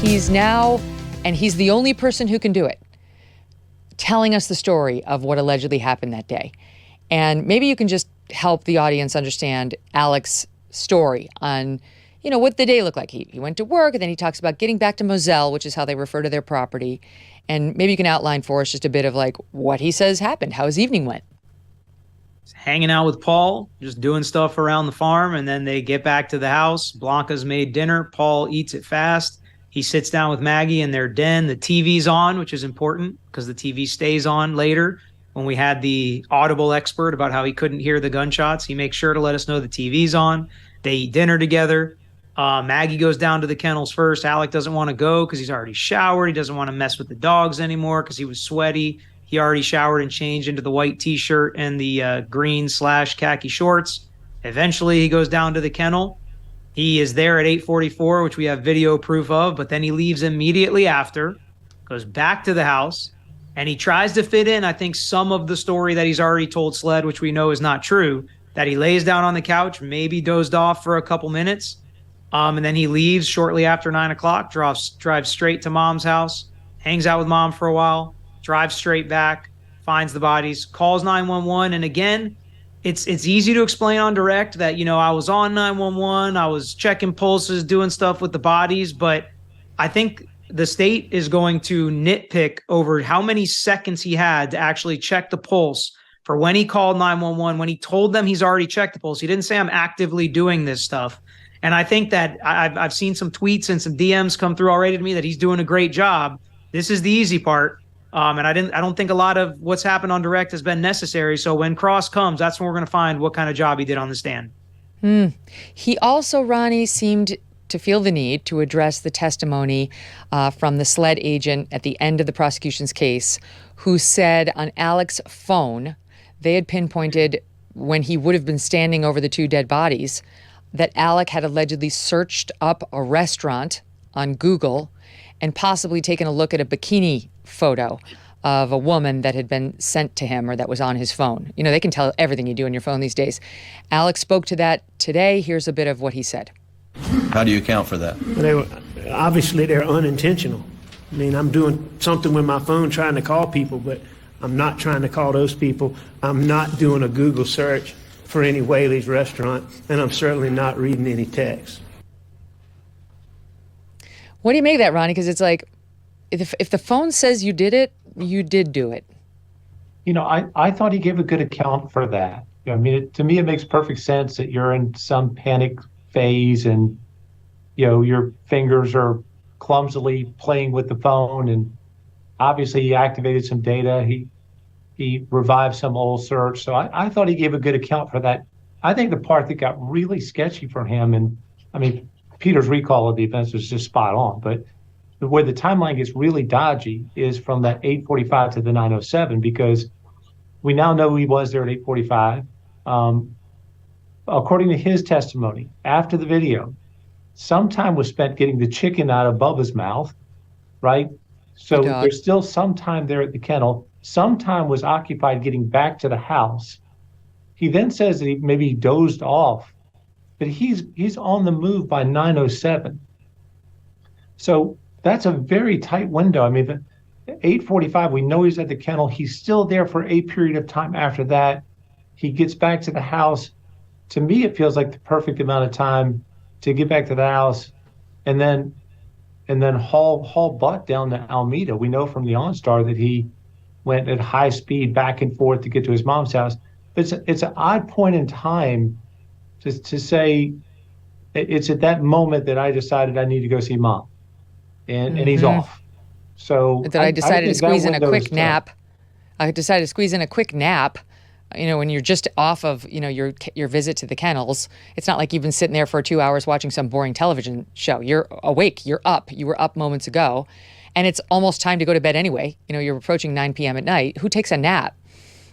he's now, and he's the only person who can do it, telling us the story of what allegedly happened that day. And maybe you can just help the audience understand Alex's story on, what the day looked like. He went to work, and then he talks about getting back to Moselle, which is how they refer to their property. And maybe you can outline for us just a bit of what he says happened, how his evening went. Hanging out with Paul, just doing stuff around the farm, and then they get back to the house. Blanca's made dinner. Paul eats it fast. He sits down with Maggie in their den. The TV's on, which is important because the TV stays on later. When we had the audible expert about how he couldn't hear the gunshots, he makes sure to let us know the TV's on. They eat dinner together. Maggie goes down to the kennels first. Alec doesn't want to go because he's already showered. He doesn't want to mess with the dogs anymore because he was sweaty. He already showered and changed into the white T-shirt and the green/khaki shorts. Eventually, he goes down to the kennel. He is there at 8:44, which we have video proof of, but then he leaves immediately after, goes back to the house, and he tries to fit in, I think, some of the story that he's already told SLED, which we know is not true, that he lays down on the couch, maybe dozed off for a couple minutes, and then he leaves shortly after 9 o'clock, drives straight to Mom's house, hangs out with Mom for a while, drives straight back, finds the bodies, calls 911, and again, it's easy to explain on direct that, I was on 911, I was checking pulses, doing stuff with the bodies, but I think the state is going to nitpick over how many seconds he had to actually check the pulse for when he called 911, when he told them he's already checked the pulse. He didn't say, I'm actively doing this stuff. And I think that I've seen some tweets and some DMs come through already to me that he's doing a great job. This is the easy part. And I don't think a lot of what's happened on direct has been necessary. So when Cross comes, that's when we're going to find what kind of job he did on the stand. He also, Ronnie, seemed to feel the need to address the testimony from the SLED agent at the end of the prosecution's case, who said on Alex's phone, they had pinpointed when he would have been standing over the two dead bodies, that Alec had allegedly searched up a restaurant on Google and possibly taken a look at a bikini photo of a woman that had been sent to him or that was on his phone. They can tell everything you do on your phone these days. Alex spoke to that today. Here's a bit of what he said. How do you account for that? Obviously, they're unintentional. I mean, I'm doing something with my phone trying to call people, but I'm not trying to call those people. I'm not doing a Google search for any Whaley's restaurant, and I'm certainly not reading any text. What do you make of that, Ronnie? Because it's like, if the phone says you did it, you did do it. I thought he gave a good account for that. I mean, to me, it makes perfect sense that you're in some panic phase and, your fingers are clumsily playing with the phone. And obviously he activated some data. He revived some old search. So I thought he gave a good account for that. I think the part that got really sketchy for him, and I mean, Peter's recall of the events was just spot on, but where the timeline gets really dodgy is from that 8:45 to the 9:07, because we now know he was there at 8:45. According to his testimony, after the video, some time was spent getting the chicken out of Bubba's mouth, right? So there's still some time there at the kennel. Some time was occupied getting back to the house. He then says that he maybe dozed off, but he's on the move by 9:07. So that's a very tight window. I mean, 8:45, we know he's at the kennel. He's still there for a period of time after that. He gets back to the house. To me, it feels like the perfect amount of time to get back to the house and then haul butt down to Alameda. We know from the OnStar that he went at high speed back and forth to get to his mom's house. But it's an odd point in time to say it's at that moment that I decided I need to go see Mom. And he's off. So that I decided to squeeze in a quick nap. I decided to squeeze in a quick nap. When you're just off of, your visit to the kennels, it's not like you've been sitting there for 2 hours watching some boring television show. You're awake. You're up. You were up moments ago. And it's almost time to go to bed anyway. You're approaching 9 p.m. at night. Who takes a nap?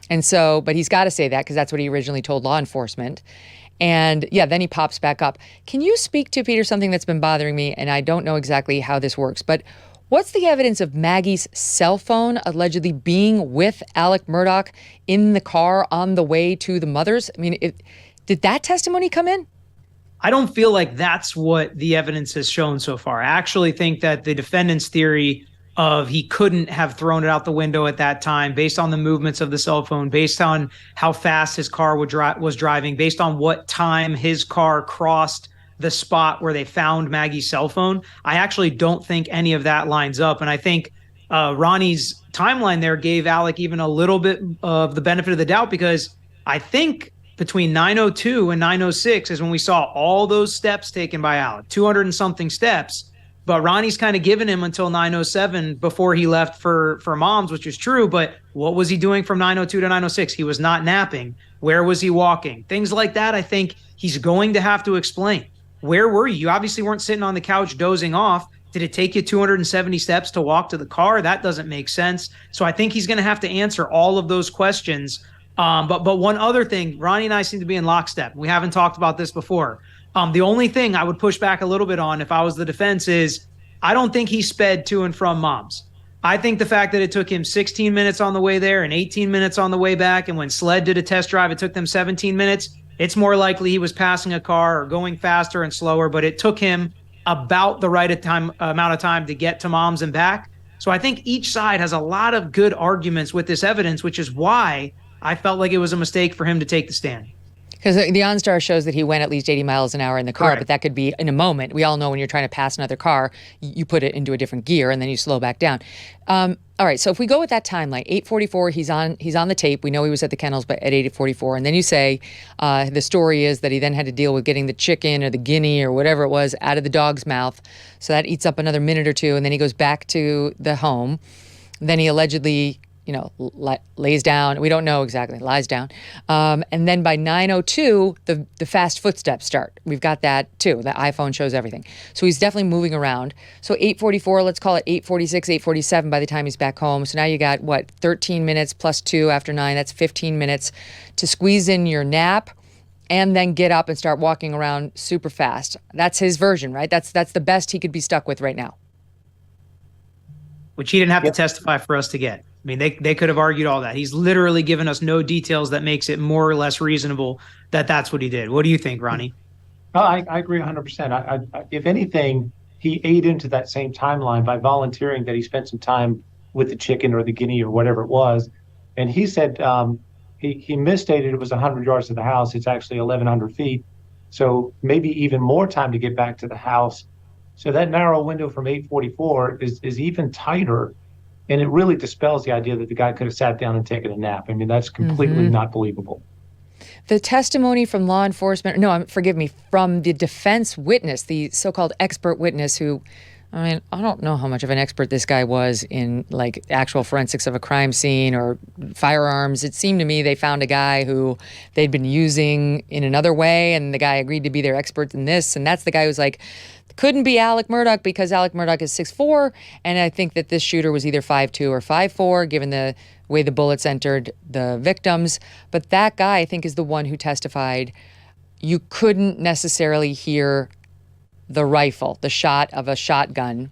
And so, but he's got to say that because that's what he originally told law enforcement. And yeah, then he pops back up. Can you speak to, Peter, something that's been bothering me? And I don't know exactly how this works, but what's the evidence of Maggie's cell phone allegedly being with Alex Murdaugh in the car on the way to the mother's? I mean, did that testimony come in? I don't feel like that's what the evidence has shown so far. I actually think that the defendant's theory of he couldn't have thrown it out the window at that time, based on the movements of the cell phone, based on how fast his car was driving, based on what time his car crossed the spot where they found Maggie's cell phone, I actually don't think any of that lines up. And I think Ronnie's timeline there gave Alec even a little bit of the benefit of the doubt, because I think between 9:02 and 9:06 is when we saw all those steps taken by Alec, 200 and something steps. But Ronnie's kind of given him until 9:07 before he left for mom's, which is true. But what was he doing from 9:02 to 9:06? He was not napping. Where was he walking? Things like that, I think he's going to have to explain. Where were you? You obviously weren't sitting on the couch dozing off. Did it take you 270 steps to walk to the car? That doesn't make sense. So I think he's going to have to answer all of those questions. But one other thing, Ronnie and I seem to be in lockstep. We haven't talked about this before. The only thing I would push back a little bit on if I was the defense is I don't think he sped to and from mom's. I think the fact that it took him 16 minutes on the way there and 18 minutes on the way back, and when SLED did a test drive, it took them 17 minutes. It's more likely he was passing a car or going faster and slower, but it took him about the right amount of time to get to mom's and back. So I think each side has a lot of good arguments with this evidence, which is why I felt like it was a mistake for him to take the stand. Because the OnStar shows that he went at least 80 miles an hour in the car, Correct. But that could be in a moment. We all know when you're trying to pass another car, you put it into a different gear and then you slow back down. All right, so if we go with that timeline, 8:44, he's on the tape. We know he was at the kennels, but at 8:44, and then you say the story is that he then had to deal with getting the chicken or the guinea or whatever it was out of the dog's mouth. So that eats up another minute or two, and then he goes back to the home. Then he allegedly lays down. We don't know exactly. Lies down. And then by 9:02, the fast footsteps start. We've got that too. The iPhone shows everything. So he's definitely moving around. So 8:44, let's call it 8:46, 8:47 by the time he's back home. So now you got, 13 minutes plus 2 after 9. That's 15 minutes to squeeze in your nap and then get up and start walking around super fast. That's his version, right? That's the best he could be stuck with right now. Which he didn't have to testify for us to get. I mean, they could have argued all that. He's literally given us no details that makes it more or less reasonable that that's what he did. What do you think, Ronnie? I agree 100%. If anything, he ate into that same timeline by volunteering that he spent some time with the chicken or the guinea or whatever it was. And he said he misstated it was 100 yards to the house. It's actually 1,100 feet. So maybe even more time to get back to the house. So that narrow window from 8:44 is even tighter. And it really dispels the idea that the guy could have sat down and taken a nap. I mean, that's completely not believable. The testimony from law enforcement, from the defense witness, the so-called expert witness who, I don't know how much of an expert this guy was in like actual forensics of a crime scene or firearms. It seemed to me they found a guy who they'd been using in another way, and the guy agreed to be their expert in this. And that's the guy who's like, couldn't be Alex Murdaugh because Alex Murdaugh is 6'4", and I think that this shooter was either 5'2" or 5'4", given the way the bullets entered the victims. But that guy, I think, is the one who testified you couldn't necessarily hear the rifle, the shot of a shotgun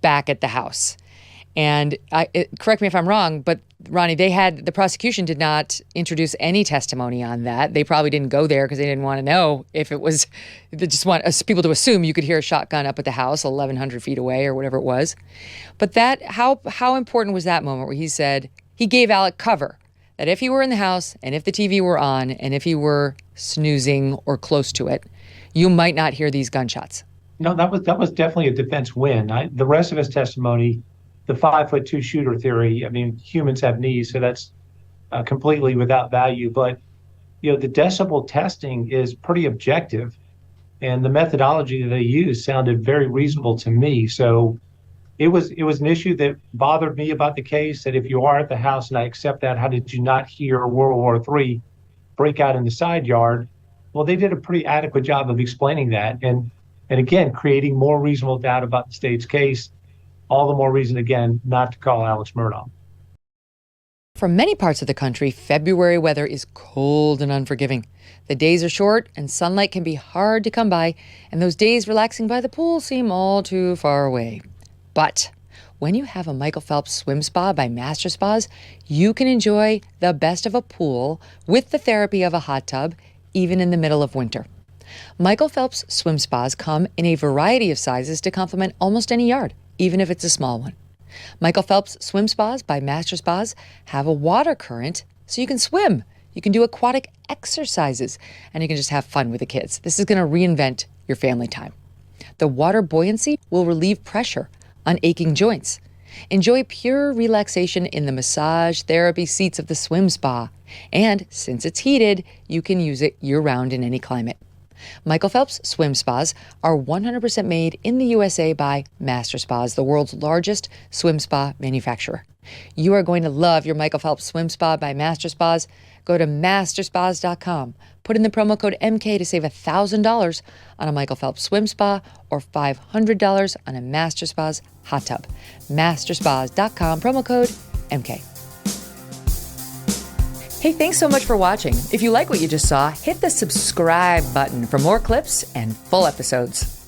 back at the house. And correct me if I'm wrong, but Ronnie, the prosecution did not introduce any testimony on that. They probably didn't go there because they didn't want to know if it was, they just want people to assume you could hear a shotgun up at the house 1,100 feet away or whatever it was. But how important was that moment where he said, he gave Alec cover, that if he were in the house and if the TV were on and if he were snoozing or close to it, you might not hear these gunshots. No, that was definitely a defense win. The rest of his testimony, the 5'2" shooter theory, I mean, humans have knees, so that's completely without value. But, the decibel testing is pretty objective, and the methodology that they used sounded very reasonable to me. So it was an issue that bothered me about the case, that if you are at the house, and I accept that, how did you not hear World War III break out in the side yard? Well, they did a pretty adequate job of explaining that, and again, creating more reasonable doubt about the state's case. All the more reason, again, not to call Alex Murdaugh. For many parts of the country, February weather is cold and unforgiving. The days are short and sunlight can be hard to come by, and those days relaxing by the pool seem all too far away. But when you have a Michael Phelps swim spa by Master Spas, you can enjoy the best of a pool with the therapy of a hot tub, even in the middle of winter. Michael Phelps swim spas come in a variety of sizes to complement almost any yard, even if it's a small one. Michael Phelps swim spas by Master Spas have a water current so you can swim. You can do aquatic exercises, and you can just have fun with the kids. This is going to reinvent your family time. The water buoyancy will relieve pressure on aching joints. Enjoy pure relaxation in the massage therapy seats of the swim spa. And since it's heated, you can use it year-round in any climate. Michael Phelps swim spas are 100% made in the USA by Master Spas, the world's largest swim spa manufacturer. You are going to love your Michael Phelps swim spa by Master Spas. Go to masterspas.com. Put in the promo code MK to save $1,000 on a Michael Phelps swim spa or $500 on a Master Spas hot tub. Masterspas.com, promo code MK. Hey, thanks so much for watching. If you like what you just saw, hit the subscribe button for more clips and full episodes.